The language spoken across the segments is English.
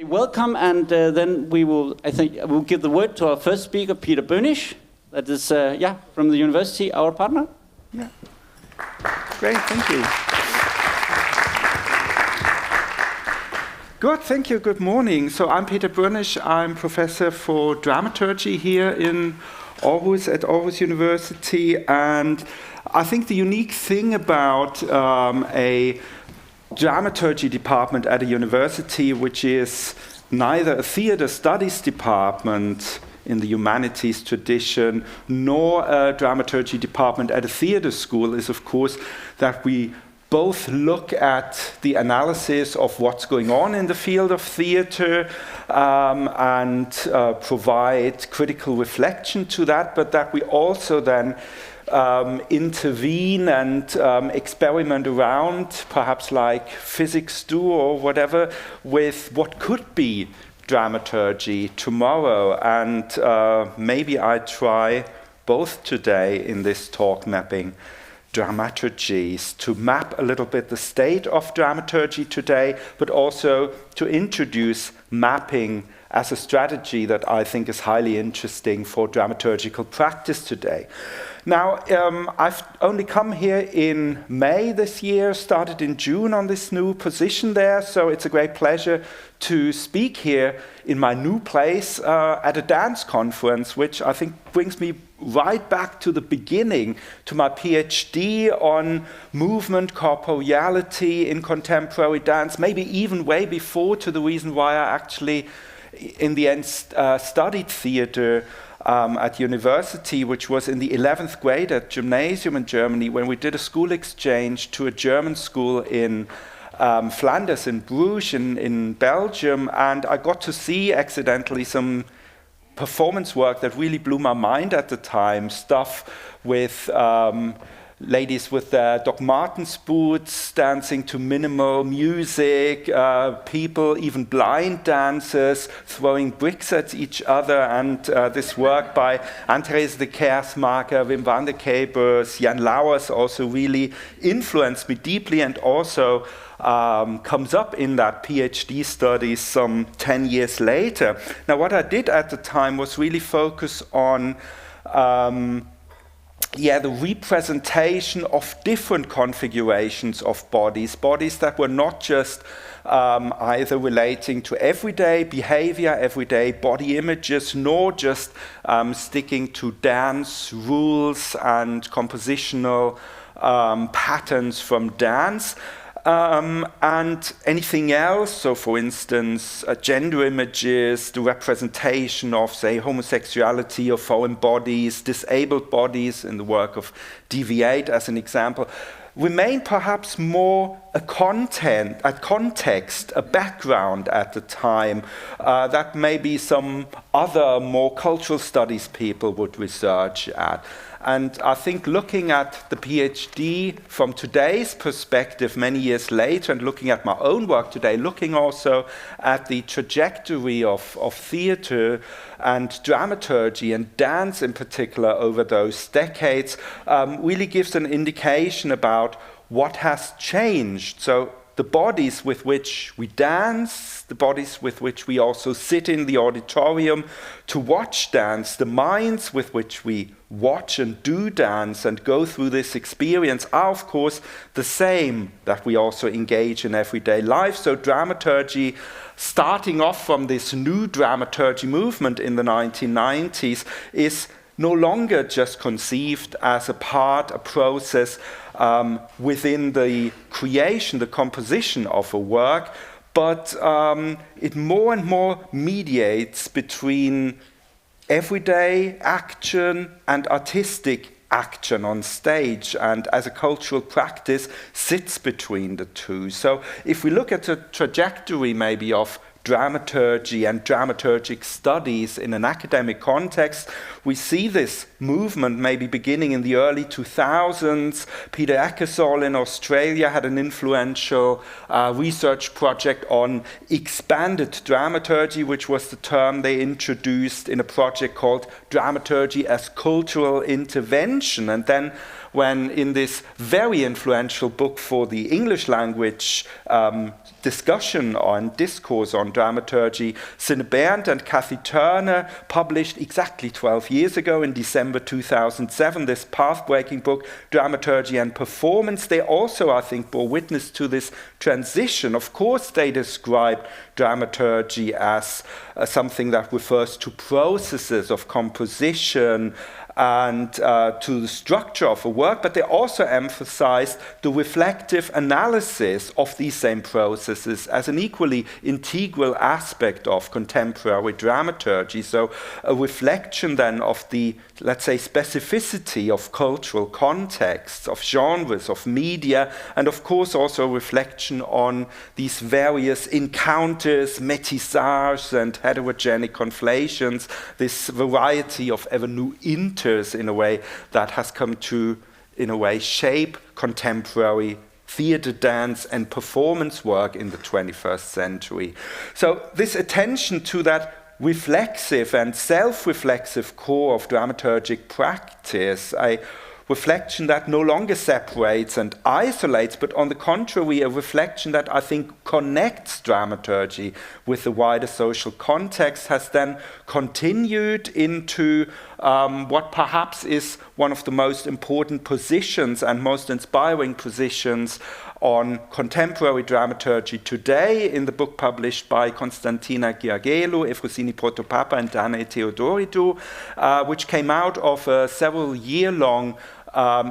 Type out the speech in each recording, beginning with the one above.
Welcome, and then we'll give the word to our first speaker, Peter Boenisch, that is, from the university, our partner. Yeah. Great, thank you. Good, thank you, good morning. So I'm Peter Boenisch, I'm professor for dramaturgy here in Aarhus at Aarhus University, and I think the unique thing about a dramaturgy department at a university, which is neither a theater studies department in the humanities tradition, nor a dramaturgy department at a theater school, is of course that we both look at the analysis of what's going on in the field of theater and provide critical reflection to that, but that we also then intervene and experiment around, perhaps like physics do or whatever, with what could be dramaturgy tomorrow. And maybe I try both today in this talk mapping dramaturgies, to map a little bit the state of dramaturgy today, but also to introduce mapping as a strategy that I think is highly interesting for dramaturgical practice today. Now, I've only come here in May this year, started in June on this new position there, so it's a great pleasure to speak here in my new place at a dance conference, which I think brings me right back to the beginning, to my PhD on movement, corporeality in contemporary dance, maybe even way before, to the reason why I actually in the end studied theater at university, which was in the 11th grade at gymnasium in Germany, when we did a school exchange to a German school in Flanders, in Bruges, in Belgium, and I got to see accidentally some performance work that really blew my mind at the time, stuff with ladies with their Doc Martens boots dancing to minimal music, people, even blind dancers, throwing bricks at each other, and this work by Andres de Kersmaker, Wim van der Kebers, Jan Lauwers also really influenced me deeply, and also comes up in that PhD study some 10 years later. Now, what I did at the time was really focus on the representation of different configurations of bodies that were not just either relating to everyday behavior, everyday body images, nor just sticking to dance rules and compositional patterns from dance. And anything else, so for instance, gender images, the representation of, say, homosexuality or foreign bodies, disabled bodies in the work of Deviate as an example, remain perhaps more a context, a background at the time that maybe some other more cultural studies people would research at. And I think looking at the PhD from today's perspective, many years later, and looking at my own work today, looking also at the trajectory of theater and dramaturgy and dance in particular over those decades, really gives an indication about what has changed. So the bodies with which we dance, the bodies with which we also sit in the auditorium to watch dance, the minds with which we watch and do dance and go through this experience are, of course, the same that we also engage in everyday life. So dramaturgy, starting off from this new dramaturgy movement in the 1990s, is no longer just conceived as a part, a process within the creation, the composition of a work, but it more and more mediates between everyday action and artistic action on stage, and as a cultural practice sits between the two. So if we look at the trajectory maybe of dramaturgy and dramaturgic studies in an academic context, we see this movement maybe beginning in the early 2000s. Peter Eckersall in Australia had an influential research project on expanded dramaturgy, which was the term they introduced in a project called Dramaturgy as Cultural Intervention. And then when in this very influential book for the English language discussion on discourse on dramaturgy. Sine Bernd and Kathy Turner published exactly 12 years ago in December 2007 this path-breaking book, Dramaturgy and Performance. They also, I think, bore witness to this transition. Of course, they described dramaturgy as something that refers to processes of composition and to the structure of a work, but they also emphasized the reflective analysis of these same processes as an equally integral aspect of contemporary dramaturgy. So a reflection then of the, let's say, specificity of cultural contexts, of genres, of media, and of course also a reflection on these various encounters, métissages, and heterogenic conflations, this variety of ever new in a way that has come to, in a way, shape contemporary theatre, dance, and performance work in the 21st century. So this attention to that reflexive and self-reflexive core of dramaturgic practice, a reflection that no longer separates and isolates, but on the contrary, a reflection that I think connects dramaturgy with the wider social context, has then continued into what perhaps is one of the most important positions and most inspiring positions on contemporary dramaturgy today in the book published by Constantina Gheorghiu, Efrosini Protopapa, and Danae Theodoridou, which came out of a several-year-long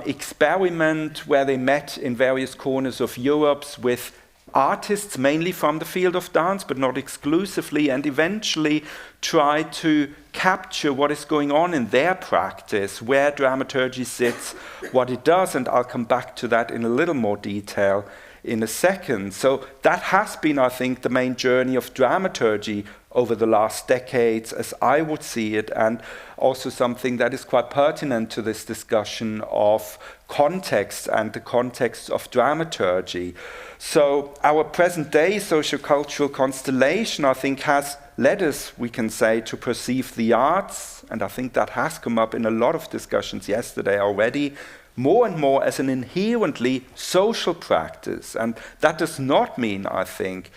experiment where they met in various corners of Europe with artists, mainly from the field of dance, but not exclusively, and eventually try to capture what is going on in their practice, where dramaturgy sits, what it does, and I'll come back to that in a little more detail in a second. So that has been, I think, the main journey of dramaturgy over the last decades, as I would see it, and also something that is quite pertinent to this discussion of context and the context of dramaturgy. So our present-day sociocultural constellation, I think, has led us, we can say, to perceive the arts, and I think that has come up in a lot of discussions yesterday already, more and more as an inherently social practice. And that does not mean, I think,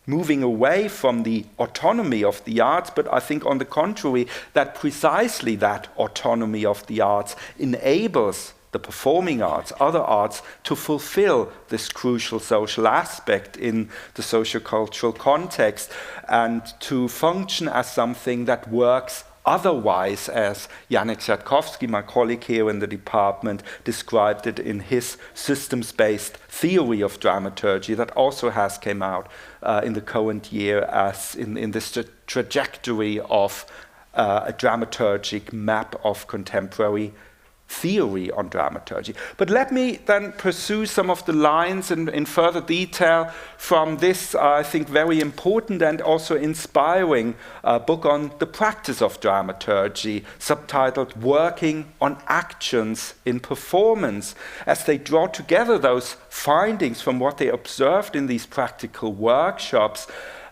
moving away from the autonomy of the arts, but I think on the contrary, that precisely that autonomy of the arts enables the performing arts, other arts, to fulfill this crucial social aspect in the sociocultural context and to function as something that works otherwise, as Janek Siatkowski, my colleague here in the department, described it in his systems-based theory of dramaturgy that also has come out in the current year as in this trajectory of a dramaturgic map of contemporary theory on dramaturgy. But let me then pursue some of the lines in further detail from this, I think, very important and also inspiring book on the practice of dramaturgy, subtitled Working on Actions in Performance, as they draw together those findings from what they observed in these practical workshops.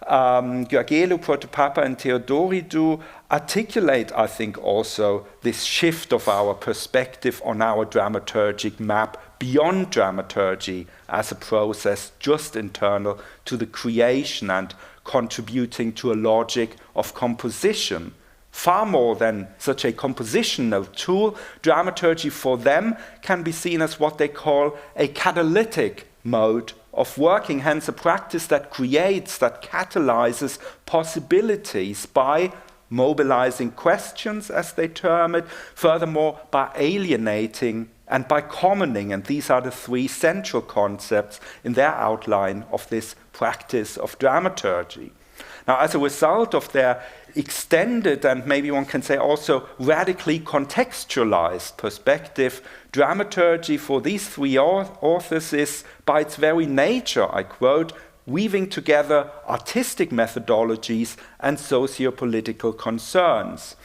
Gheorghiu, Protopapa, and Theodoridou articulate, I think, also this shift of our perspective on our dramaturgic map beyond dramaturgy as a process just internal to the creation and contributing to a logic of composition. Far more than such a compositional tool, dramaturgy for them can be seen as what they call a catalytic mode of working, hence a practice that creates, that catalyzes possibilities by mobilizing questions, as they term it, furthermore by alienating and by commoning, and these are the three central concepts in their outline of this practice of dramaturgy. Now, as a result of their extended and maybe one can say also radically contextualized perspective, dramaturgy for these three authors is, by its very nature, I quote, weaving together artistic methodologies and socio-political concerns.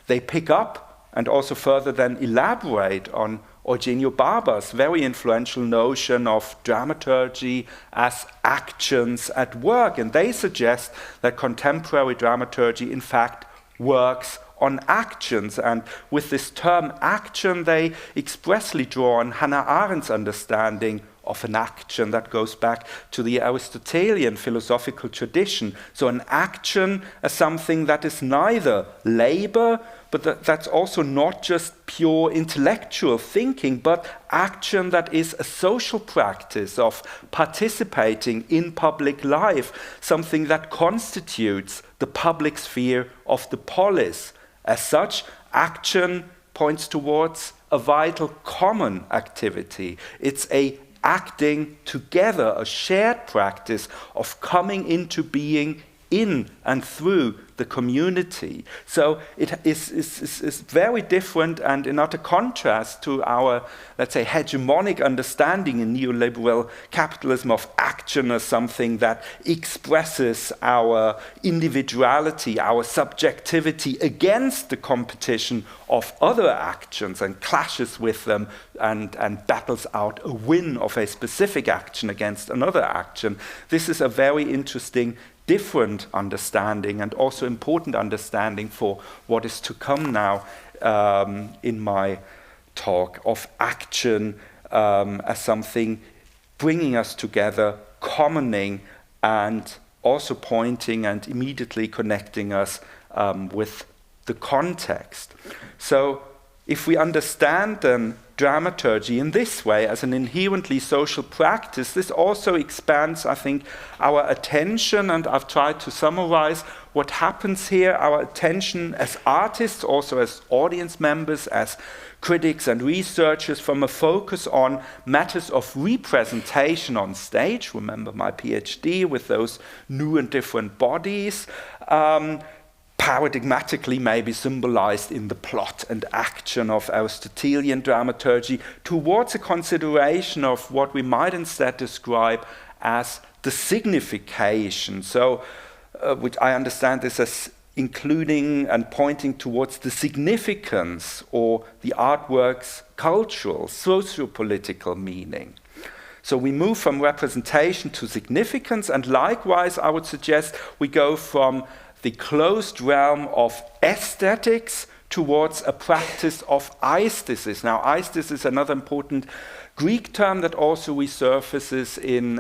They pick up and also further then elaborate on Eugenio Barba's very influential notion of dramaturgy as actions at work, and they suggest that contemporary dramaturgy in fact works on actions, and with this term action they expressly draw on Hannah Arendt's understanding of an action that goes back to the Aristotelian philosophical tradition. So an action as something that is neither labor, but that's also not just pure intellectual thinking, but action that is a social practice of participating in public life, something that constitutes the public sphere of the polis. As such, action points towards a vital common activity. It's a acting together, a shared practice of coming into being in and through the community. So it is very different and in utter contrast to our, let's say, hegemonic understanding in neoliberal capitalism of action as something that expresses our individuality, our subjectivity against the competition of other actions and clashes with them and battles out a win of a specific action against another action. This is a very interesting different understanding and also important understanding for what is to come now in my talk of action as something bringing us together, commoning, and also pointing and immediately connecting us with the context. So if we understand then dramaturgy in this way as an inherently social practice, this also expands, I think, our attention, and I've tried to summarize what happens here, our attention as artists, also as audience members, as critics and researchers, from a focus on matters of representation on stage. Remember my PhD with those new and different bodies. Paradigmatically maybe symbolized in the plot and action of Aristotelian dramaturgy, towards a consideration of what we might instead describe as the signification. So, which I understand this as including and pointing towards the significance or the artwork's cultural, socio-political meaning. So we move from representation to significance, and likewise I would suggest we go from the closed realm of aesthetics towards a practice of aesthesis. Now, aesthesis is another important Greek term that also resurfaces in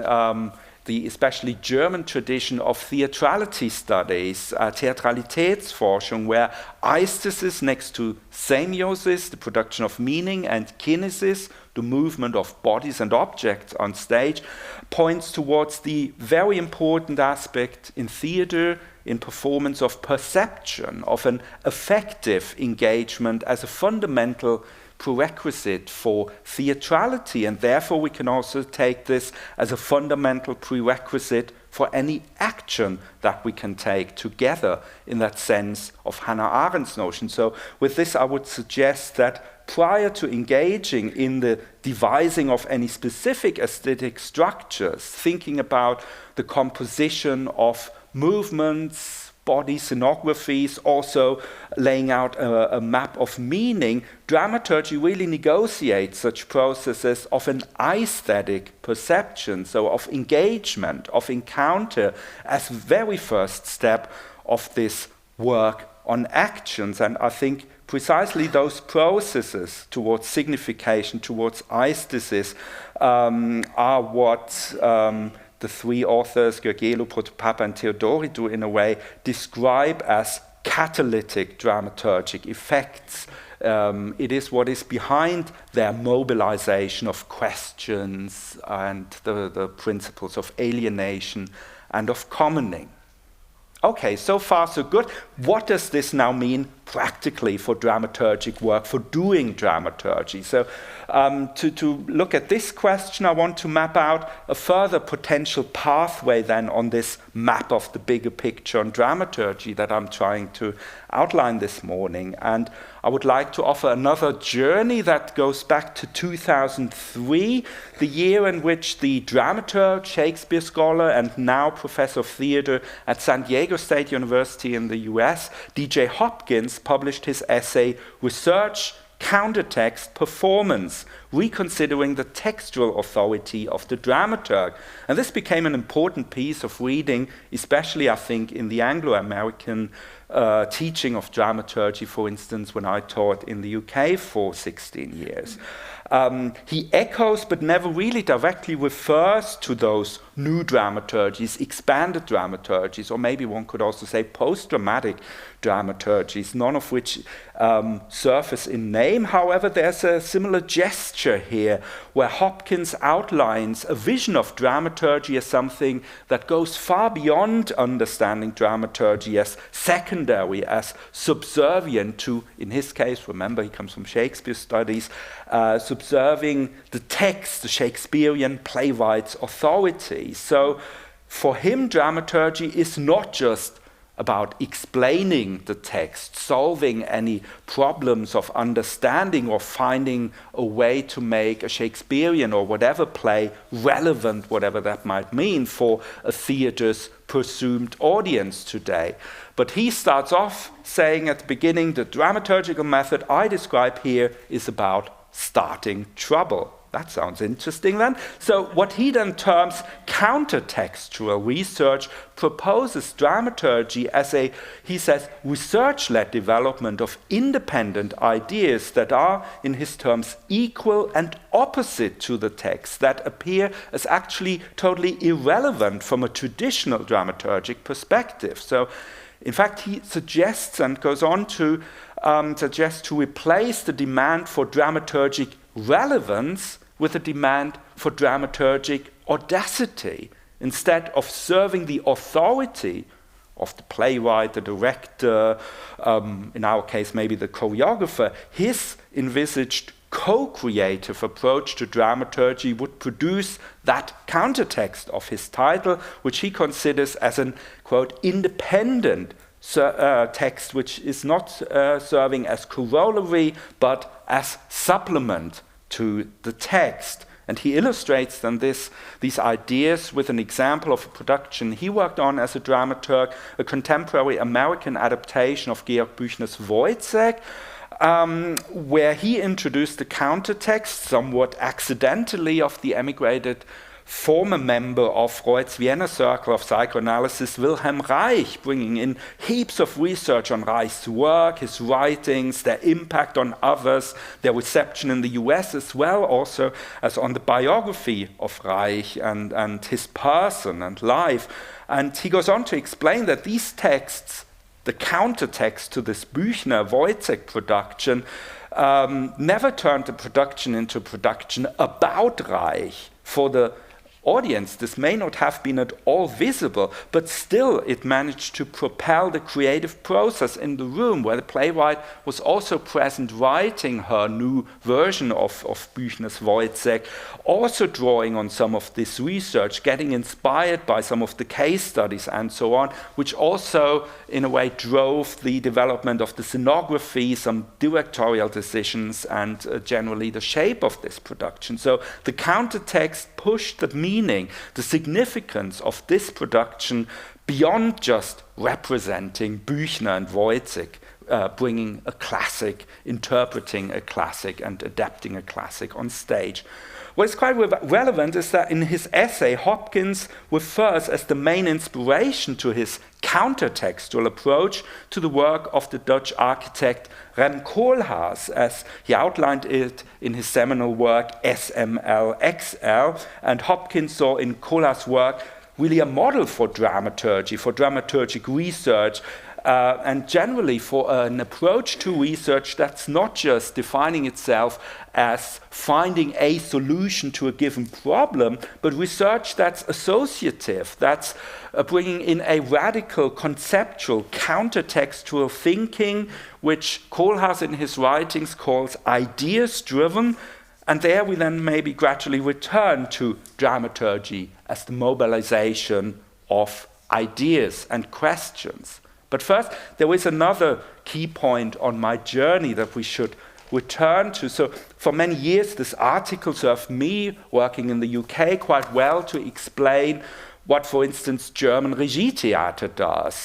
the especially German tradition of theatrality studies, Theatralitätsforschung, where aesthesis next to semiosis, the production of meaning, and kinesis, the movement of bodies and objects on stage, points towards the very important aspect in theater, in performance, of perception, of an affective engagement as a fundamental prerequisite for theatrality, and therefore we can also take this as a fundamental prerequisite for any action that we can take together in that sense of Hannah Arendt's notion. So with this I would suggest that prior to engaging in the devising of any specific aesthetic structures, thinking about the composition of movements, body scenographies, also laying out a map of meaning, dramaturgy really negotiates such processes of an aesthetic perception, so of engagement, of encounter, as very first step of this work on actions. And I think precisely those processes towards signification, towards aesthesis, are what the three authors, Georgiou, Protopapa, and Theodoridou, in a way, describe as catalytic dramaturgic effects. It is what is behind their mobilization of questions and the principles of alienation and of commoning. Okay, so far so good. What does this now mean practically for dramaturgic work, for doing dramaturgy? So to look at this question, I want to map out a further potential pathway then on this map of the bigger picture on dramaturgy that I'm trying to outline this morning. And I would like to offer another journey that goes back to 2003, the year in which the dramaturg, Shakespeare scholar, and now professor of theater at San Diego State University in the US, D.J. Hopkins, published his essay, Research, countertext performance, reconsidering the textual authority of the dramaturg. And this became an important piece of reading, especially, I think, in the Anglo-American teaching of dramaturgy, for instance, when I taught in the UK for 16 years. He echoes, but never really directly refers to those new dramaturgies, expanded dramaturgies, or maybe one could also say post-dramatic dramaturgies, none of which surface in name. However, there's a similar gesture here where Hopkins outlines a vision of dramaturgy as something that goes far beyond understanding dramaturgy as secondary, as subservient to, in his case, remember he comes from Shakespeare studies, subserving the text, the Shakespearean playwright's authority. So for him, dramaturgy is not just about explaining the text, solving any problems of understanding or finding a way to make a Shakespearean or whatever play relevant, whatever that might mean, for a theatre's presumed audience today. But he starts off saying at the beginning, the dramaturgical method I describe here is about starting trouble. That sounds interesting then. So what he then terms countertextual research proposes dramaturgy as a, he says, research-led development of independent ideas that are, in his terms, equal and opposite to the text, that appear as actually totally irrelevant from a traditional dramaturgic perspective. So in fact, he suggests and goes on to suggest to replace the demand for dramaturgic relevance with a demand for dramaturgic audacity. Instead of serving the authority of the playwright, the director, in our case maybe the choreographer, his envisaged co-creative approach to dramaturgy would produce that countertext of his title, which he considers as an, quote, independent text which is not serving as corollary but as supplement to the text. And he illustrates then these ideas with an example of a production he worked on as a dramaturg, a contemporary American adaptation of Georg Büchner's Wojciech, where he introduced the countertext, somewhat accidentally, of the emigrated former member of Freud's Vienna Circle of Psychoanalysis, Wilhelm Reich, bringing in heaps of research on Reich's work, his writings, their impact on others, their reception in the US as well, also as on the biography of Reich and his person and life. And he goes on to explain that these texts, the countertext to this Büchner-Wojciech production, never turned the production into a production about Reich. For the audience, this may not have been at all visible, but still it managed to propel the creative process in the room where the playwright was also present writing her new version of Büchner's Wojciech, also drawing on some of this research, getting inspired by some of the case studies and so on, which also in a way drove the development of the scenography, some directorial decisions, and generally the shape of this production. So the countertext pushed the meaning, the significance of this production beyond just representing Büchner and Wojciech, bringing a classic, interpreting a classic and adapting a classic on stage. What is quite relevant is that in his essay, Hopkins refers as the main inspiration to his countertextual approach to the work of the Dutch architect Rem Koolhaas, as he outlined it in his seminal work SML-XL, and Hopkins saw in Koolhaas' work really a model for dramaturgy, for dramaturgic research, and generally for an approach to research that's not just defining itself as finding a solution to a given problem, but research that's associative, that's bringing in a radical conceptual countertextual thinking, which Koolhaas in his writings calls ideas-driven. And there we then maybe gradually return to dramaturgy as the mobilization of ideas and questions. But first, there is another key point on my journey that we should return to. So for many years, this article served me, working in the UK, quite well to explain what, for instance, German Regietheater does.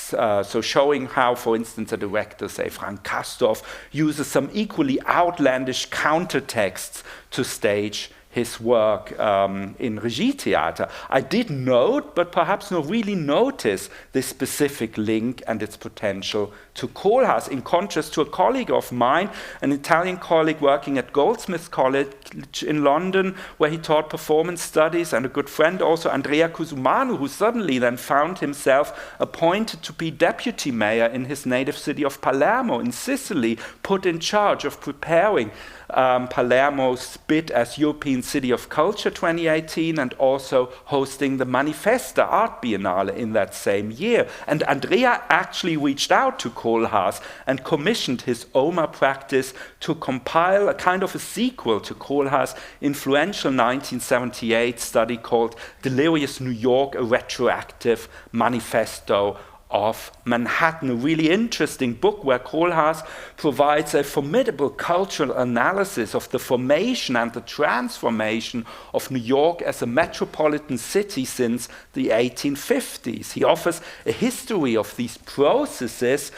So showing how, for instance, a director, say Frank Castorf, uses some equally outlandish countertexts to stage his work in Regietheater. I did note, but perhaps not really notice, this specific link and its potential to Kohlhaas, in contrast to a colleague of mine, an Italian colleague working at Goldsmiths College in London, where he taught performance studies, and a good friend also, Andrea Cusumano, who suddenly then found himself appointed to be deputy mayor in his native city of Palermo in Sicily, put in charge of preparing Palermo's bid as European City of Culture 2018 and also hosting the Manifesta Art Biennale in that same year. And Andrea actually reached out to Kohlhaas and commissioned his OMA practice to compile a kind of a sequel to Kohlhaas' influential 1978 study called Delirious New York, a Retroactive Manifesto of Manhattan, a really interesting book where Kohlhaas provides a formidable cultural analysis of the formation and the transformation of New York as a metropolitan city since the 1850s. He offers a history of these processes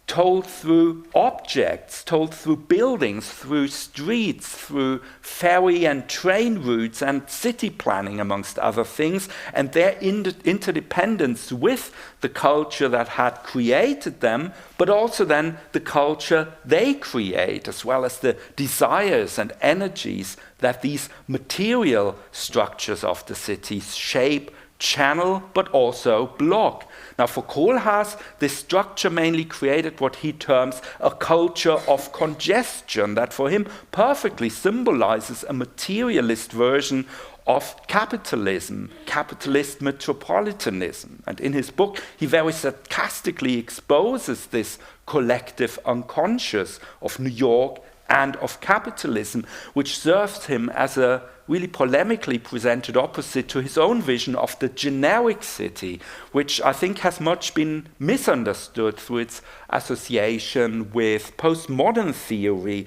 told through objects, told through buildings, through streets, through ferry and train routes and city planning, amongst other things, and their interdependence with the culture that had created them, but also then the culture they create, as well as the desires and energies that these material structures of the cities shape, channel, but also block. Now, for Kohlhaas, this structure mainly created what he terms a culture of congestion that for him perfectly symbolizes a materialist version of capitalism, capitalist metropolitanism. And in his book, he very sarcastically exposes this collective unconscious of New York and of capitalism, which serves him as a really polemically presented opposite to his own vision of the generic city, which I think has much been misunderstood through its association with postmodern theory,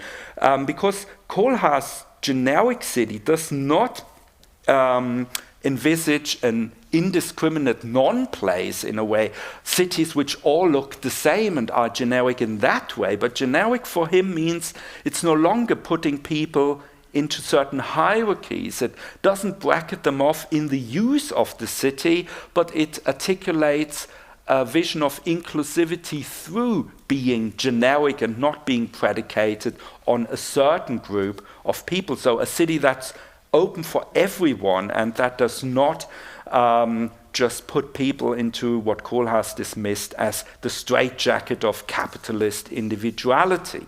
because Kohlhaas' generic city does not envisage an indiscriminate non-place in a way, cities which all look the same and are generic in that way, but generic for him means it's no longer putting people into certain hierarchies. It doesn't bracket them off in the use of the city, but it articulates a vision of inclusivity through being generic and not being predicated on a certain group of people. So a city that's open for everyone and that does not just put people into what Kohlhaas dismissed as the straitjacket of capitalist individuality.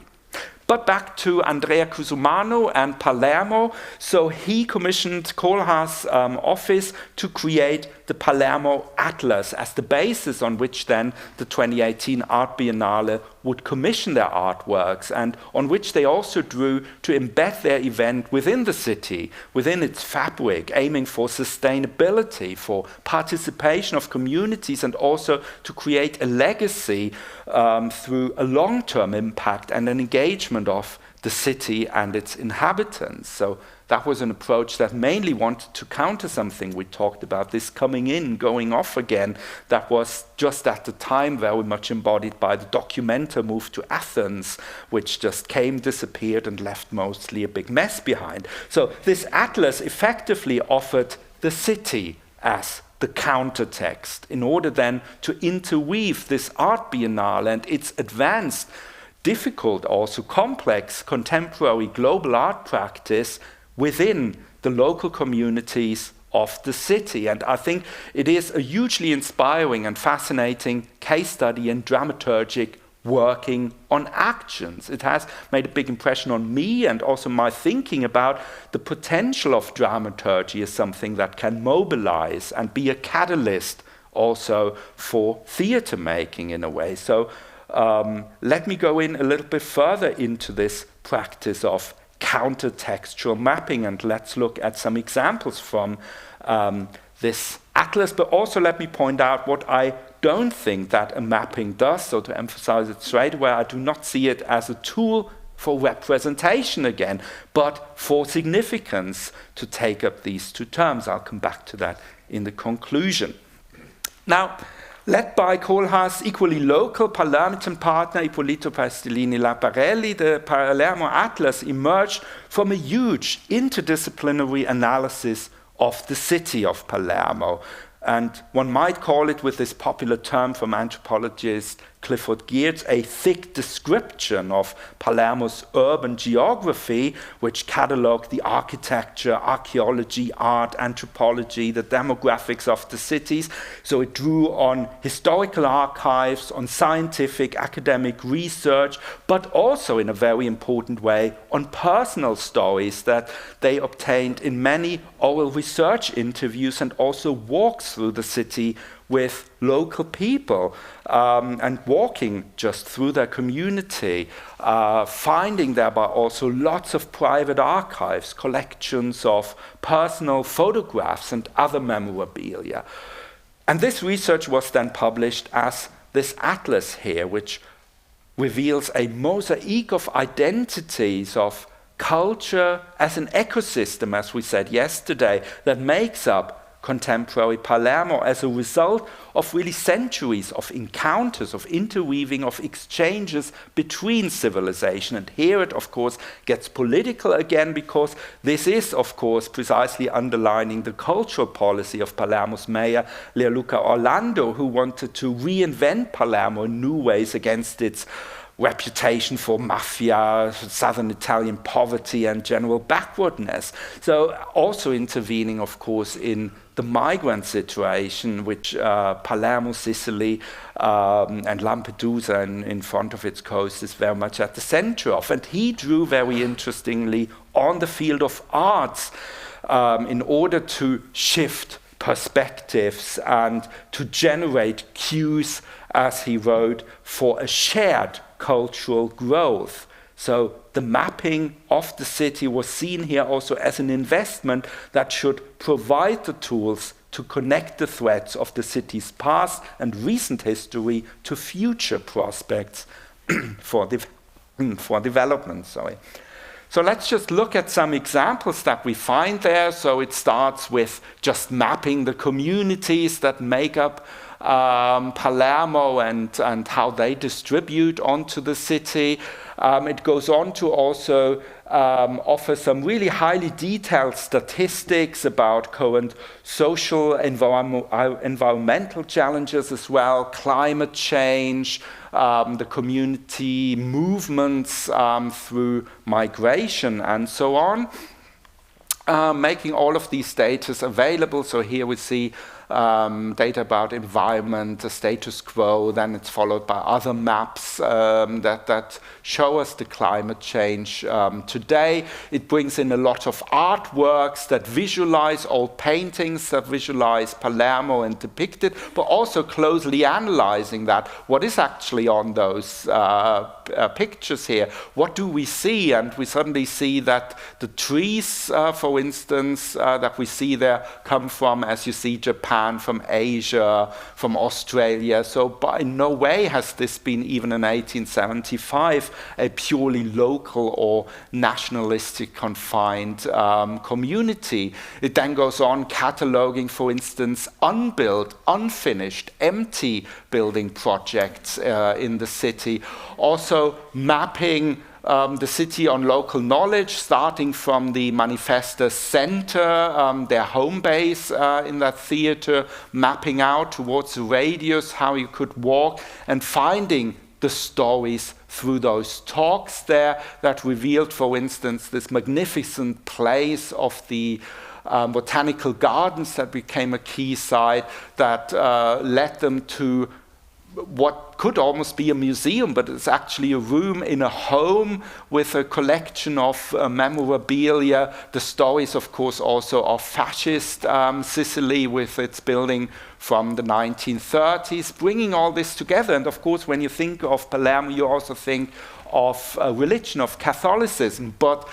But back to Andrea Cusumano and Palermo. So he commissioned Kohlhaas' office to create the Palermo Atlas as the basis on which then the 2018 Art Biennale would commission their artworks, and on which they also drew to embed their event within the city, within its fabric, aiming for sustainability, for participation of communities, and also to create a legacy through a long-term impact and an engagement of the city and its inhabitants. So that was an approach that mainly wanted to counter something we talked about, this coming in, going off again, that was just at the time very much embodied by the documenter move to Athens, which just came, disappeared, and left mostly a big mess behind. So this atlas effectively offered the city as the countertext in order then to interweave this art biennale and its advanced, difficult, also complex, contemporary global art practice within the local communities of the city. And I think it is a hugely inspiring and fascinating case study in dramaturgic working on actions. It has made a big impression on me and also my thinking about the potential of dramaturgy as something that can mobilize and be a catalyst also for theater making in a way. So let me go in a little bit further into this practice of countertextual mapping, and let's look at some examples from this atlas, but also let me point out what I don't think that a mapping does. So to emphasize it straight away, I do not see it as a tool for representation again, but for significance, to take up these two terms. I'll come back to that in the conclusion. Now, led by Kohlhaas' equally local Palermitan partner Ippolito Pastellini-Laparelli, the Palermo Atlas emerged from a huge interdisciplinary analysis of the city of Palermo. And one might call it, with this popular term from anthropologist Clifford Geertz, a thick description of Palermo's urban geography, which catalogued the architecture, archaeology, art, anthropology, the demographics of the cities. So it drew on historical archives, on scientific, academic research, but also in a very important way on personal stories that they obtained in many oral research interviews and also walks through the city with local people and walking just through their community, finding thereby also lots of private archives, collections of personal photographs and other memorabilia. And this research was then published as this atlas here, which reveals a mosaic of identities, of culture as an ecosystem, as we said yesterday, that makes up contemporary Palermo as a result of really centuries of encounters, of interweaving, of exchanges between civilization. And here it, of course, gets political again, because this is, of course, precisely underlining the cultural policy of Palermo's mayor, Leoluca Orlando, who wanted to reinvent Palermo in new ways against its reputation for mafia, southern Italian poverty, and general backwardness. So also intervening, of course, in the migrant situation, which Palermo, Sicily, and Lampedusa in front of its coast is very much at the center of. And he drew very interestingly on the field of arts in order to shift perspectives and to generate cues, as he wrote, for a shared cultural growth. So the mapping of the city was seen here also as an investment that should provide the tools to connect the threads of the city's past and recent history to future prospects for development. So let's just look at some examples that we find there. So it starts with just mapping the communities that make up Palermo and how they distribute onto the city. It goes on to also offer some really highly detailed statistics about current social, environmental challenges as well, climate change, the community movements through migration and so on, making all of these data available. So here we see data about environment, the status quo, then it's followed by other maps that show us the climate change today. It brings in a lot of artworks that visualize old paintings, that visualize Palermo and depict it, but also closely analyzing that. What is actually on those pictures here? What do we see? And we suddenly see that the trees, for instance, that we see there come from, as you see, Japan, from Asia, from Australia. So by no way has this been, even in 1875, a purely local or nationalistic confined community. It then goes on cataloging, for instance, unbuilt, unfinished, empty building projects in the city. Also mapping the city on local knowledge, starting from the Manifesta Center, their home base in that theater, mapping out towards the radius how you could walk, and finding the stories through those talks there that revealed, for instance, this magnificent place of the botanical gardens that became a key site that led them to what could almost be a museum, but it's actually a room in a home with a collection of memorabilia. The stories, of course, also of fascist Sicily with its building from the 1930s, bringing all this together. And of course, when you think of Palermo, you also think of religion, of Catholicism, but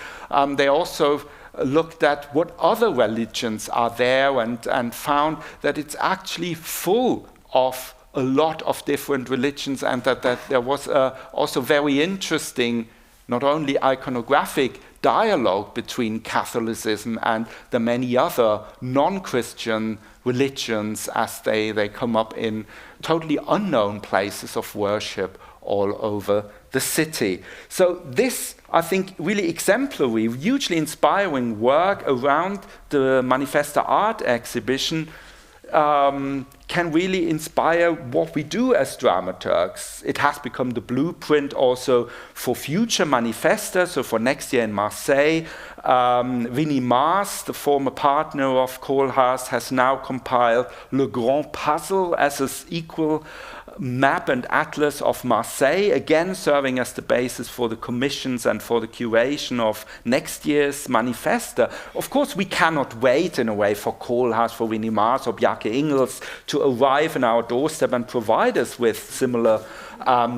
they also looked at what other religions are there and found that it's actually full of a lot of different religions, and that there was also very interesting, not only iconographic dialogue between Catholicism and the many other non-Christian religions as they come up in totally unknown places of worship all over the city. So this, I think, really exemplary, hugely inspiring work around the Manifesta art exhibition can really inspire what we do as dramaturgs. It has become the blueprint also for future manifestas, so for next year in Marseille. Winnie Maas, the former partner of Koolhaas, has now compiled Le Grand Puzzle as an equal map and atlas of Marseille, again serving as the basis for the commissions and for the curation of next year's manifesta. Of course, we cannot wait in a way for Koolhaas, for Winnie Maas or Bjarke Ingels to arrive on our doorstep and provide us with similar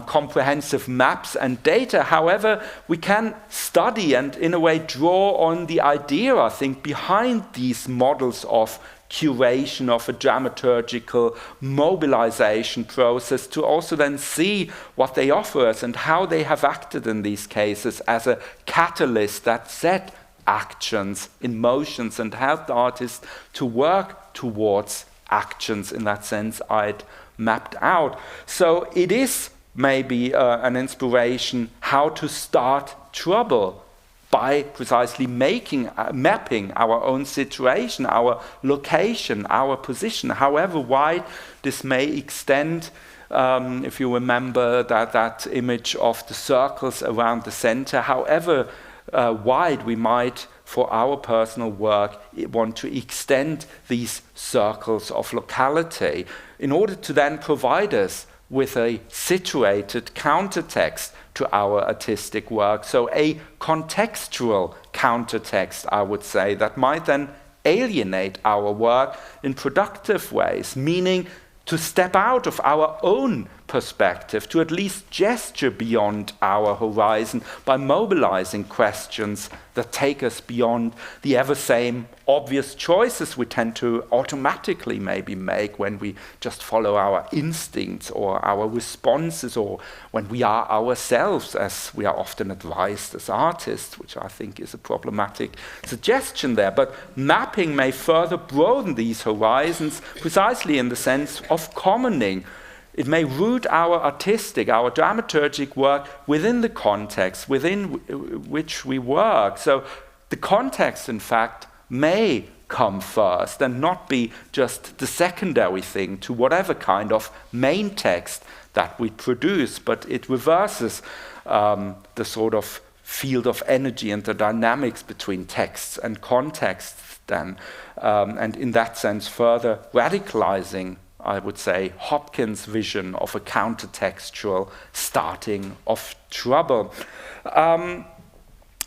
comprehensive maps and data. However, we can study and in a way draw on the idea, I think, behind these models of curation, of a dramaturgical mobilization process, to also then see what they offer us and how they have acted in these cases as a catalyst that set actions in motions and helped artists to work towards actions in that sense I'd mapped out. So it is maybe an inspiration how to start trouble by precisely mapping our own situation, our location, our position, however wide this may extend. If you remember that image of the circles around the center, however wide we might, for our personal work, want to extend these circles of locality in order to then provide us with a situated countertext to our artistic work. So a contextual countertext, I would say, that might then alienate our work in productive ways, meaning to step out of our own perspective, to at least gesture beyond our horizon by mobilizing questions that take us beyond the ever same obvious choices we tend to automatically maybe make when we just follow our instincts or our responses, or when we are ourselves, as we are often advised as artists, which I think is a problematic suggestion there. But mapping may further broaden these horizons precisely in the sense of commoning. It may root our artistic, our dramaturgic work within the context within which we work. So the context, in fact, may come first and not be just the secondary thing to whatever kind of main text that we produce, but it reverses the sort of field of energy and the dynamics between texts and contexts then, and in that sense further radicalizing, I would say, Hopkins' vision of a countertextual starting of trouble.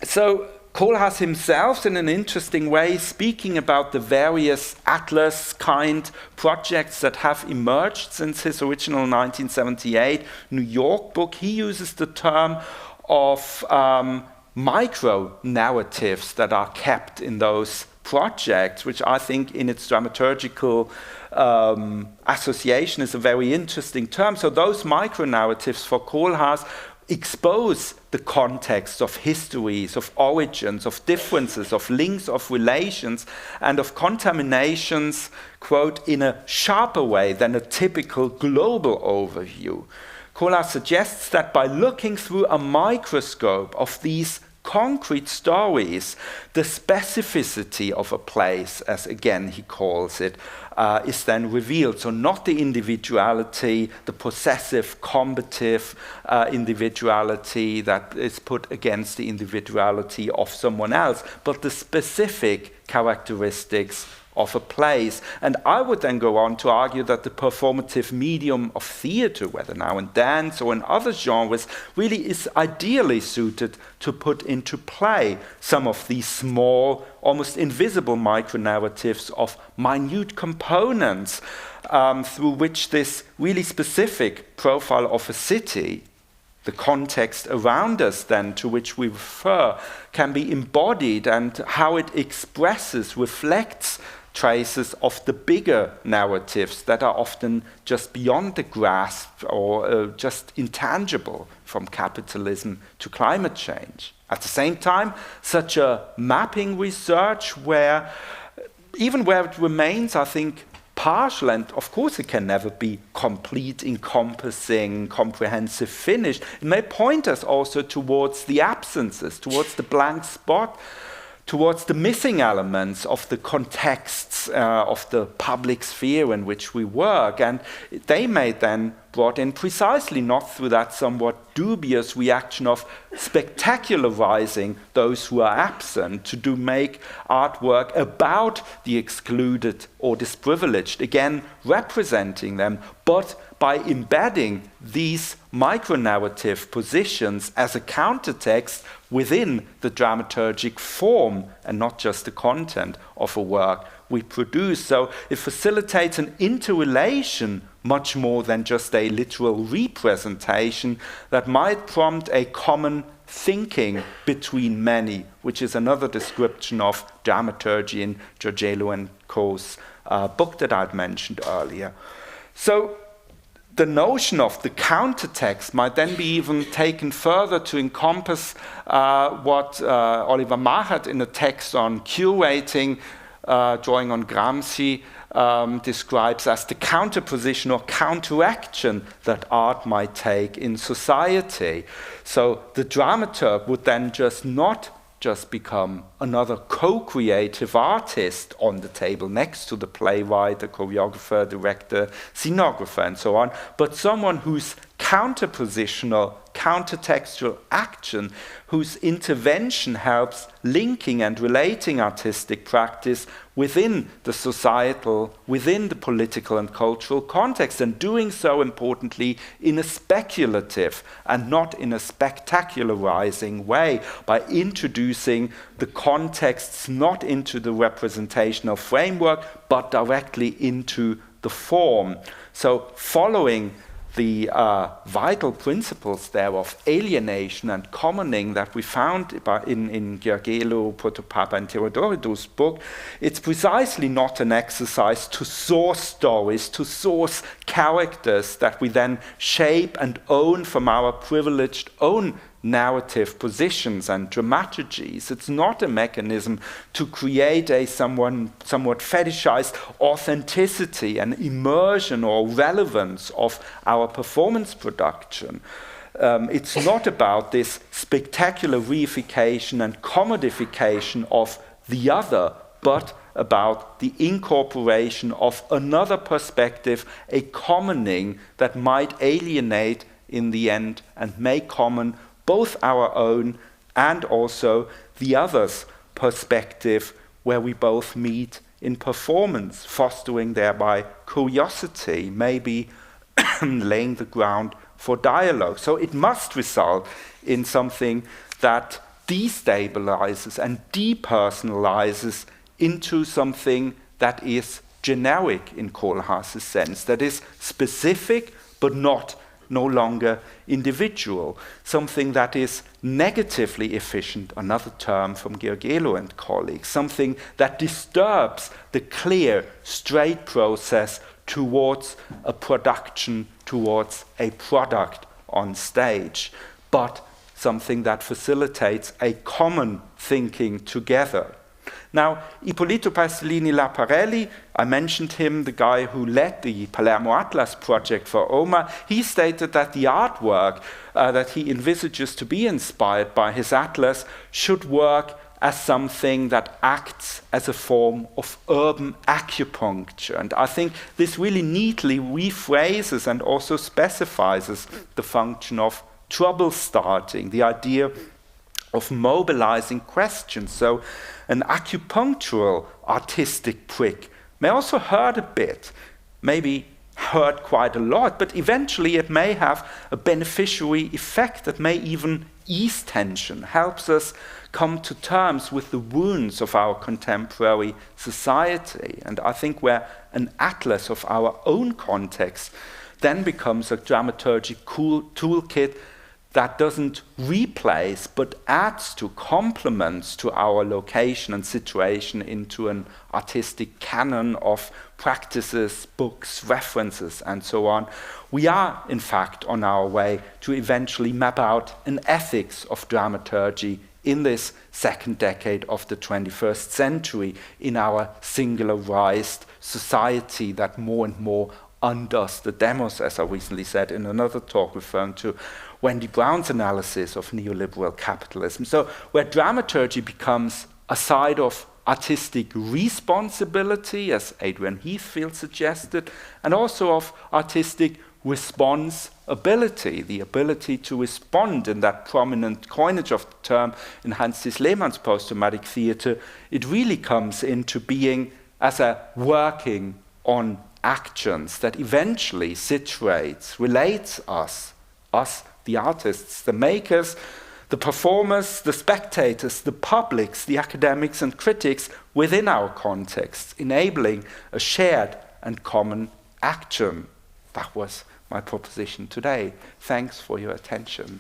So Koolhaas himself, in an interesting way, speaking about the various atlas-kind projects that have emerged since his original 1978 New York book, he uses the term of micro-narratives that are kept in those projects, which I think in its dramaturgical association is a very interesting term. So those micro-narratives for Koolhaas expose the context of histories, of origins, of differences, of links, of relations, and of contaminations, quote, in a sharper way than a typical global overview. Koolhaas suggests that by looking through a microscope of these concrete stories, the specificity of a place, as again he calls it, is then revealed. So not the individuality, the possessive, combative individuality that is put against the individuality of someone else, but the specific characteristics of a place. And I would then go on to argue that the performative medium of theater, whether now in dance or in other genres, really is ideally suited to put into play some of these small, almost invisible micro-narratives of minute components through which this really specific profile of a city, the context around us then to which we refer, can be embodied, and how it expresses, reflects traces of the bigger narratives that are often just beyond the grasp or just intangible, from capitalism to climate change. At the same time, such a mapping research where it remains, I think, partial, and of course it can never be complete, encompassing, comprehensive, finished. It may point us also towards the absences, towards the blank spot, towards the missing elements of the contexts of the public sphere in which we work. And they may then brought in precisely not through that somewhat dubious reaction of spectacularizing those who are absent to make artwork about the excluded or disprivileged, again representing them, but by embedding these micronarrative positions as a countertext within the dramaturgic form and not just the content of a work we produce. So it facilitates an interrelation much more than just a literal representation that might prompt a common thinking between many, which is another description of dramaturgy in Giorgello and Co.'s book that I'd mentioned earlier. So the notion of the countertext might then be even taken further to encompass what Oliver Mahat in a text on curating, drawing on Gramsci, describes as the counterposition or counteraction that art might take in society. So the dramaturg would then not just become another co-creative artist on the table next to the playwright, the choreographer, director, scenographer, and so on, but someone whose counterpositional, countertextual action, whose intervention helps linking and relating artistic practice within the societal, within the political and cultural context, and doing so, importantly, in a speculative and not in a spectacularizing way, by introducing the contexts not into the representational framework, but directly into the form. So following the vital principles there of alienation and commoning that we found in Giorgello, Protopapa, and Theodoridou's book, it's precisely not an exercise to source stories, to source characters that we then shape and own from our privileged own narrative positions and dramaturgies. It's not a mechanism to create a somewhat fetishized authenticity and immersion or relevance of our performance production. It's not about this spectacular reification and commodification of the other, but about the incorporation of another perspective, a commoning that might alienate in the end and make common both our own and also the other's perspective, where we both meet in performance, fostering thereby curiosity, maybe laying the ground for dialogue. So it must result in something that destabilizes and depersonalizes into something that is generic in Kohlhaas's sense, that is specific but no longer individual, something that is negatively efficient, another term from Giorgello and colleagues, something that disturbs the clear, straight process towards a production, towards a product on stage, but something that facilitates a common thinking together. Now, Ippolito Pasolini Laparelli, I mentioned him, the guy who led the Palermo Atlas project for OMA, he stated that the artwork that he envisages to be inspired by his atlas should work as something that acts as a form of urban acupuncture. And I think this really neatly rephrases and also specifies the function of trouble starting, the idea of mobilizing questions. So an acupunctural artistic prick may also hurt a bit, maybe hurt quite a lot, but eventually it may have a beneficiary effect that may even ease tension, helps us come to terms with the wounds of our contemporary society. And I think where an atlas of our own context then becomes a dramaturgic toolkit that doesn't replace but adds to, complements to our location and situation into an artistic canon of practices, books, references, and so on. We are, in fact, on our way to eventually map out an ethics of dramaturgy in this second decade of the 21st century in our singularized society that more and more undoes the demos, as I recently said in another talk referring to Wendy Brown's analysis of neoliberal capitalism. So where dramaturgy becomes a side of artistic responsibility, as Adrian Heathfield suggested, and also of artistic responsibility, the ability to respond in that prominent coinage of the term in Hans-Ties Lehmann's post-traumatic theatre, it really comes into being as a working on actions that eventually situates, relates us, the artists, the makers, the performers, the spectators, the publics, the academics and critics within our context, enabling a shared and common action. That was my proposition today. Thanks for your attention.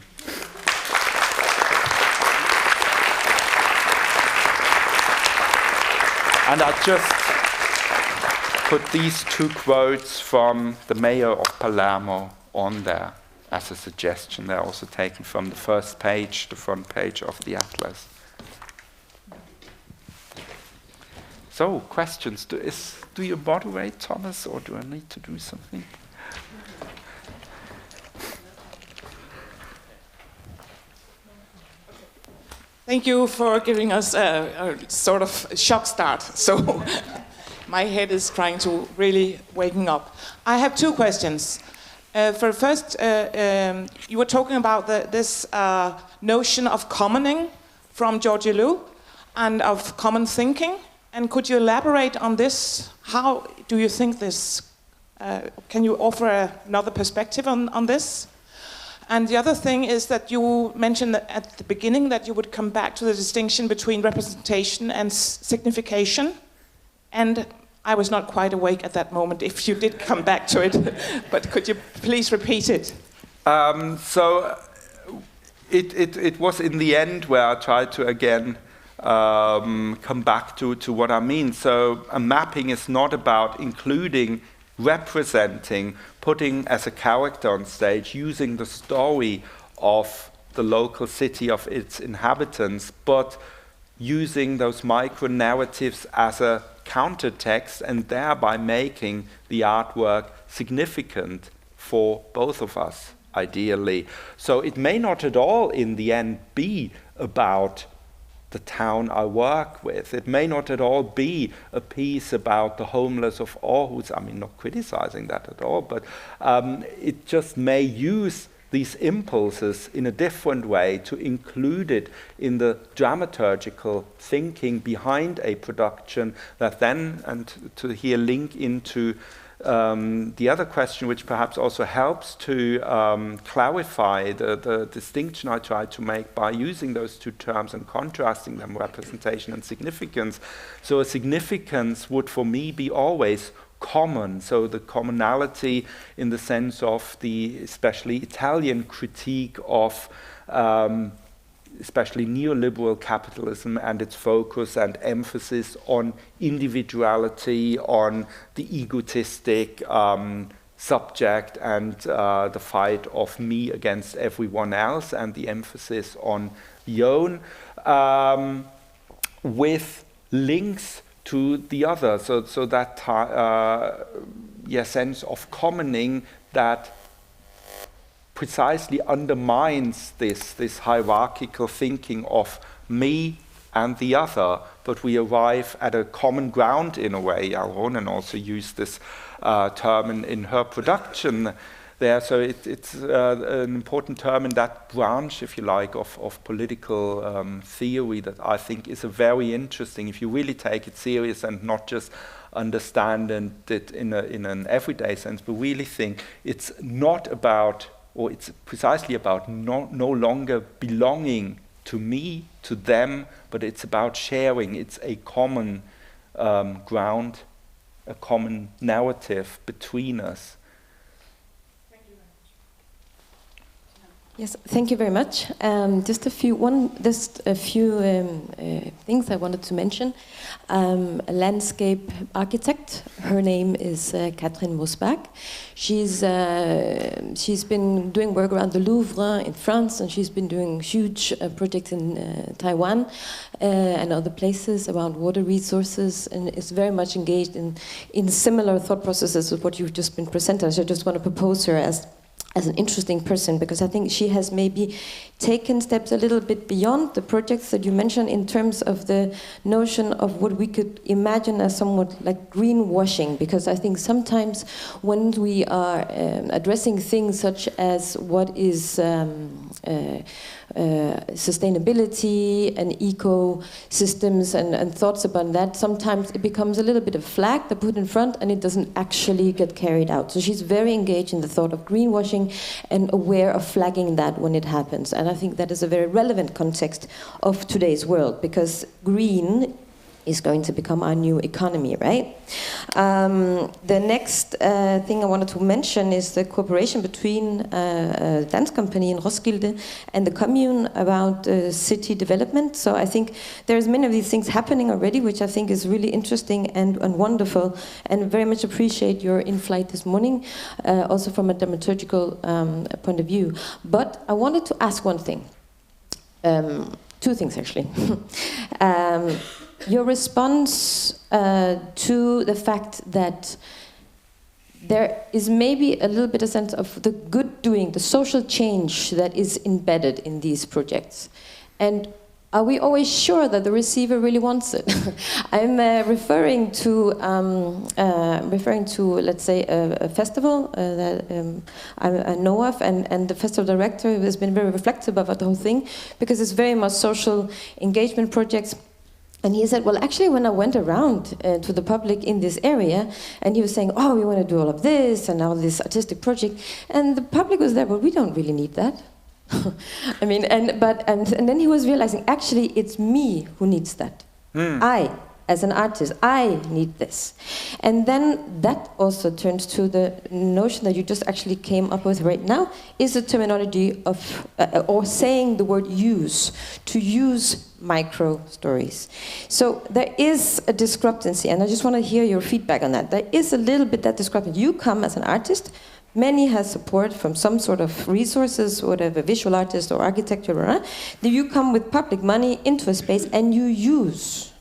And I just put these two quotes from the mayor of Palermo on there as a suggestion. They're also taken from the first page, the front page of the atlas. So, questions? Do you moderate, Thomas, or do I need to do something? Thank you for giving us a sort of shock start. So my head is trying to really waking up. I have two questions. For first, you were talking about this notion of commoning from Georgie Liu and of common thinking. And could you elaborate on this? How do you think this? Can you offer another perspective on this? And the other thing is that you mentioned that at the beginning that you would come back to the distinction between representation and signification. And I was not quite awake at that moment if you did come back to it, but could you please repeat it? So it was in the end where I tried to again come back to what I mean. So a mapping is not about including, representing, putting as a character on stage, using the story of the local city, of its inhabitants, but using those micro-narratives as a countertext and thereby making the artwork significant for both of us, ideally. So it may not at all in the end be about the town I work with. It may not at all be a piece about the homeless of Aarhus. I mean, not criticizing that at all, but it just may use these impulses in a different way to include it in the dramaturgical thinking behind a production that then, and to here link into the other question, which perhaps also helps to clarify the distinction I tried to make by using those two terms and contrasting them, representation and significance. So a significance would for me be always common, so the commonality in the sense of the especially Italian critique of especially neoliberal capitalism and its focus and emphasis on individuality, on the egotistic subject and the fight of me against everyone else and the emphasis on the own, with links to the other, so that sense of commoning that precisely undermines this hierarchical thinking of me and the other, but we arrive at a common ground in a way. Ronan also used this term in her production there, so it's an important term in that branch, if you like, of political theory that I think is a very interesting, if you really take it serious and not just understand it in an everyday sense, but really think it's not about, or it's precisely about no longer belonging to me, to them, but it's about sharing. It's a common ground, a common narrative between us. Yes, thank you very much. Just a few things I wanted to mention. A landscape architect. Her name is Katrin Mosbach. She's been doing work around the Louvre in France, and she's been doing huge projects in Taiwan and other places around water resources, and is very much engaged in similar thought processes of what you've just been presented. So I just want to propose her as an interesting person, because I think she has maybe taken steps a little bit beyond the projects that you mentioned in terms of the notion of what we could imagine as somewhat like greenwashing, because I think sometimes when we are addressing things such as what is sustainability and ecosystems and thoughts about that, sometimes it becomes a little bit of flag they put in front and it doesn't actually get carried out. So she's very engaged in the thought of greenwashing and aware of flagging that when it happens. And I think that is a very relevant context of today's world, because green is going to become our new economy, right? The next thing I wanted to mention is the cooperation between a dance company in Roskilde and the commune about city development. So I think there's many of these things happening already, which I think is really interesting and wonderful, and very much appreciate your in-flight this morning, also from a dramaturgical point of view. But I wanted to ask one thing. Two things, actually. Your response to the fact that there is maybe a little bit of sense of the good doing, the social change that is embedded in these projects. And are we always sure that the receiver really wants it? I'm referring to, let's say, a festival that I know of, and the festival director has been very reflective about the whole thing, because it's very much social engagement projects. And he said, well, actually, when I went around to the public in this area, and he was saying, oh, we want to do all of this, and all this artistic project, and the public was there, but we don't really need that. I mean, and then he was realizing, actually, it's me who needs that. I, as an artist, I need this. And then that also turns to the notion that you just actually came up with right now, is the terminology of, or saying the word use, to use micro stories. So there is a discrepancy, and I just want to hear your feedback on that. There is a little bit that discrepancy. You come as an artist, many has support from some sort of resources, whatever, visual artist or architecture, then you come with public money into a space and you use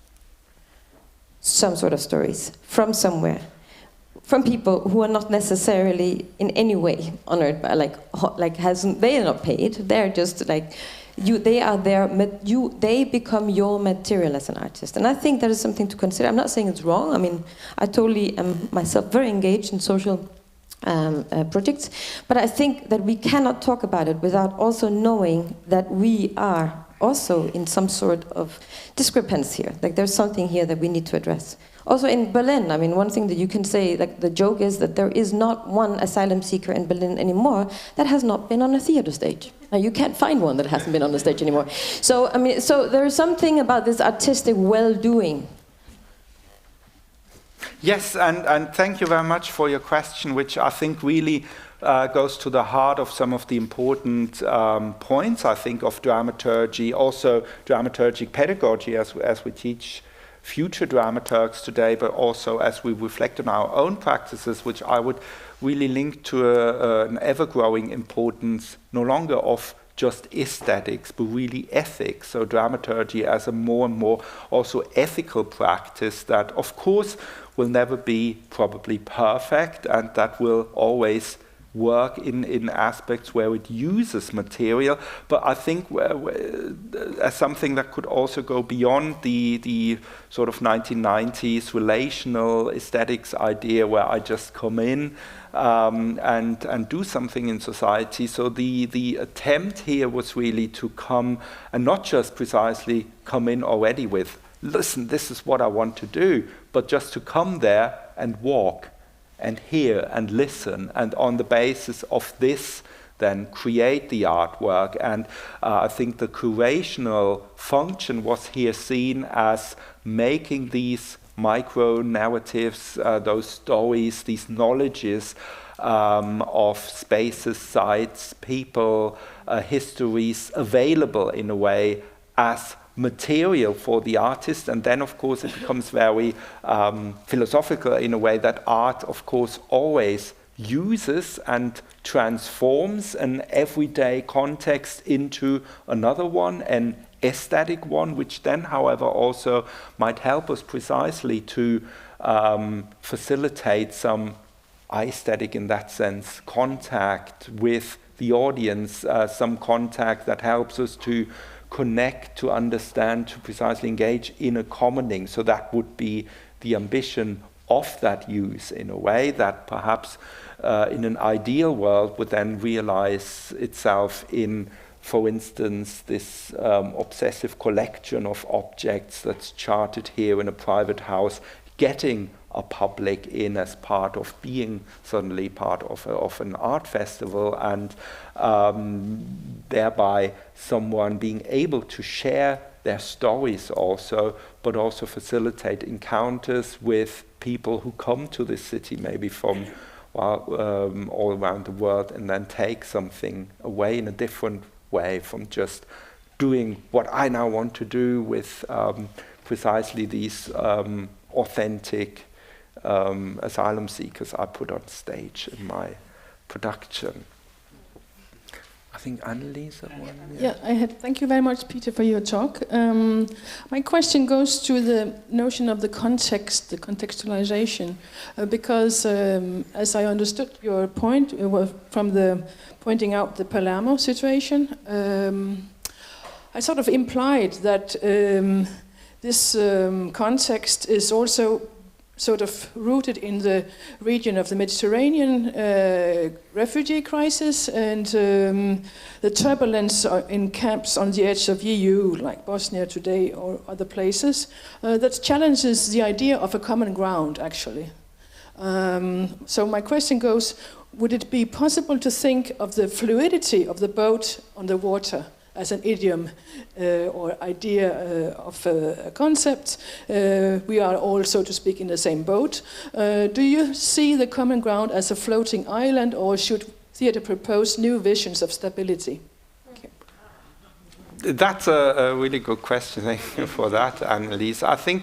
some sort of stories from somewhere, from people who are not necessarily in any way honored by, they are not paid, they're just like, they are there, they become your material as an artist. And I think that is something to consider. I'm not saying it's wrong. I mean, I totally am myself very engaged in social projects, but I think that we cannot talk about it without also knowing that we are also in some sort of discrepancy here. Like there's something here that we need to address. Also in Berlin, I mean, one thing that you can say, like the joke is that there is not one asylum seeker in Berlin anymore that has not been on a theater stage. Now, you can't find one that hasn't been on the stage anymore. So, I mean, so there is something about this artistic well-doing. Yes, and thank you very much for your question, which I think really goes to the heart of some of the important points, I think, of dramaturgy, also dramaturgic pedagogy as we teach future dramaturgs today, but also as we reflect on our own practices, which I would really link to an ever-growing importance, no longer of just aesthetics, but really ethics. So dramaturgy as a more and more also ethical practice that, of course, will never be probably perfect, and that will always work in aspects where it uses material, but I think as something that could also go beyond the sort of 1990s relational aesthetics idea where I just come in and do something in society. So the attempt here was really to come and not just precisely come in already with, listen, this is what I want to do, but just to come there and walk and hear and listen, and on the basis of this then create the artwork. And I think the curational function was here seen as making these micro-narratives, those stories, these knowledges of spaces, sites, people, histories available in a way as material for the artist. And then, of course, it becomes very philosophical in a way that art, of course, always uses and transforms an everyday context into another one, an aesthetic one, which then, however, also might help us precisely to facilitate some aesthetic, in that sense, contact with the audience, some contact that helps us to connect, to understand, to precisely engage in a commoning. So that would be the ambition of that use, in a way that perhaps in an ideal world would then realize itself in, for instance, this obsessive collection of objects that's charted here in a private house, getting a public in as part of being suddenly part of an art festival, and thereby someone being able to share their stories also, but also facilitate encounters with people who come to this city maybe from all around the world, and then take something away in a different way from just doing what I now want to do with precisely these authentic asylum seekers I put on stage in my production. I think Annelies. Thank you very much, Peter, for your talk. My question goes to the notion of the context, the contextualization, because as I understood your point from the pointing out the Palermo situation, I sort of implied that this context is also sort of rooted in the region of the Mediterranean refugee crisis and the turbulence in camps on the edge of EU, like Bosnia today or other places, that challenges the idea of a common ground, actually. So my question goes, would it be possible to think of the fluidity of the boat on the water as an idiom or idea of a concept? We are all, so to speak, in the same boat. Do you see the common ground as a floating island, or should theatre propose new visions of stability? That's a really good question. Thank you for that, Annelies. I think,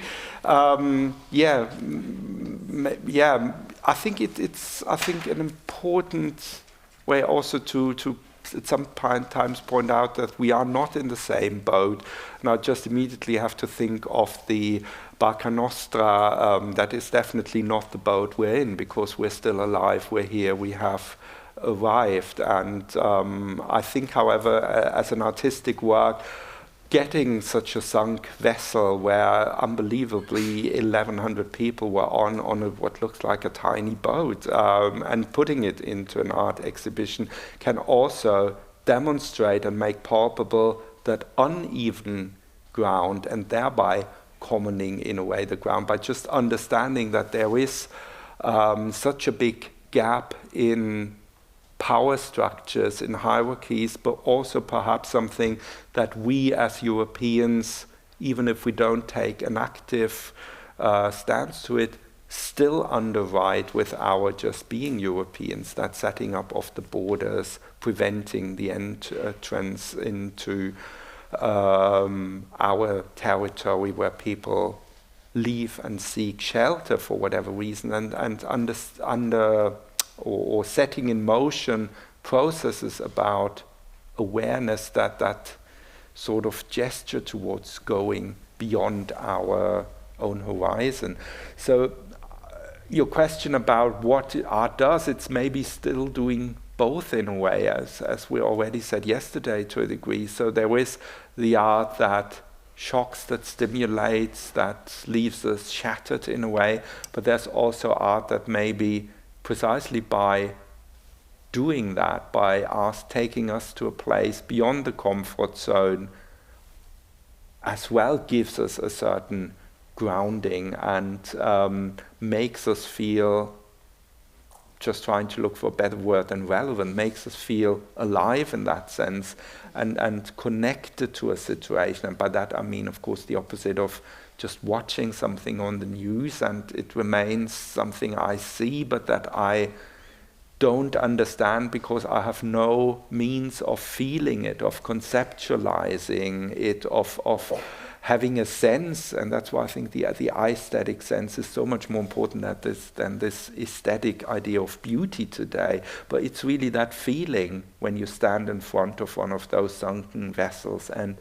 I think it's an important way also to sometimes point out that we are not in the same boat. And I just immediately have to think of the Barca Nostra. That is definitely not the boat we're in, because we're still alive, we're here, we have arrived. And I think, however, as an artistic work, getting such a sunk vessel where unbelievably 1,100 people were on what looks like a tiny boat, and putting it into an art exhibition can also demonstrate and make palpable that uneven ground, and thereby commoning in a way the ground, by just understanding that there is such a big gap in power structures, in hierarchies, but also perhaps something that we as Europeans, even if we don't take an active stance to it, still underwrite with our just being Europeans, that setting up of the borders, preventing the entrance into our territory where people leave and seek shelter for whatever reason, and or setting in motion processes about awareness that sort of gesture towards going beyond our own horizon. So your question about what art does, it's maybe still doing both in a way, as we already said yesterday to a degree. So there is the art that shocks, that stimulates, that leaves us shattered in a way, but there's also art that maybe precisely by doing that, by taking us to a place beyond the comfort zone, as well gives us a certain grounding and makes us feel, just trying to look for a better word than relevant, makes us feel alive in that sense and connected to a situation. And by that I mean, of course, the opposite of just watching something on the news and it remains something I see, but that I don't understand because I have no means of feeling it, of conceptualizing it, of having a sense, and that's why I think the aesthetic sense is so much more important than this aesthetic idea of beauty today. But it's really that feeling when you stand in front of one of those sunken vessels and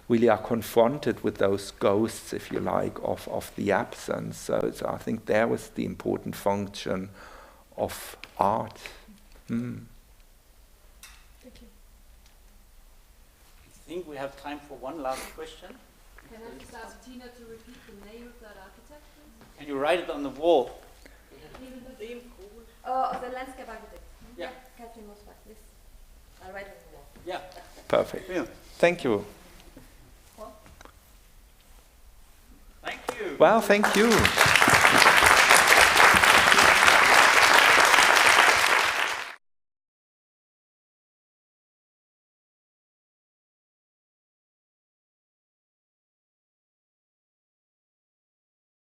really are confronted with those ghosts, if you like, of the absence. So I think there was the important function of art. Thank you. I think we have time for one last question. Can I just ask Tina to repeat the name of that architect, please? Can you write it on the wall? The landscape architect. Yeah. Catherine Mosbach, yes. I'll write it on the wall. Yeah. Perfect. Yeah. Thank you. Thank you. Well, thank you.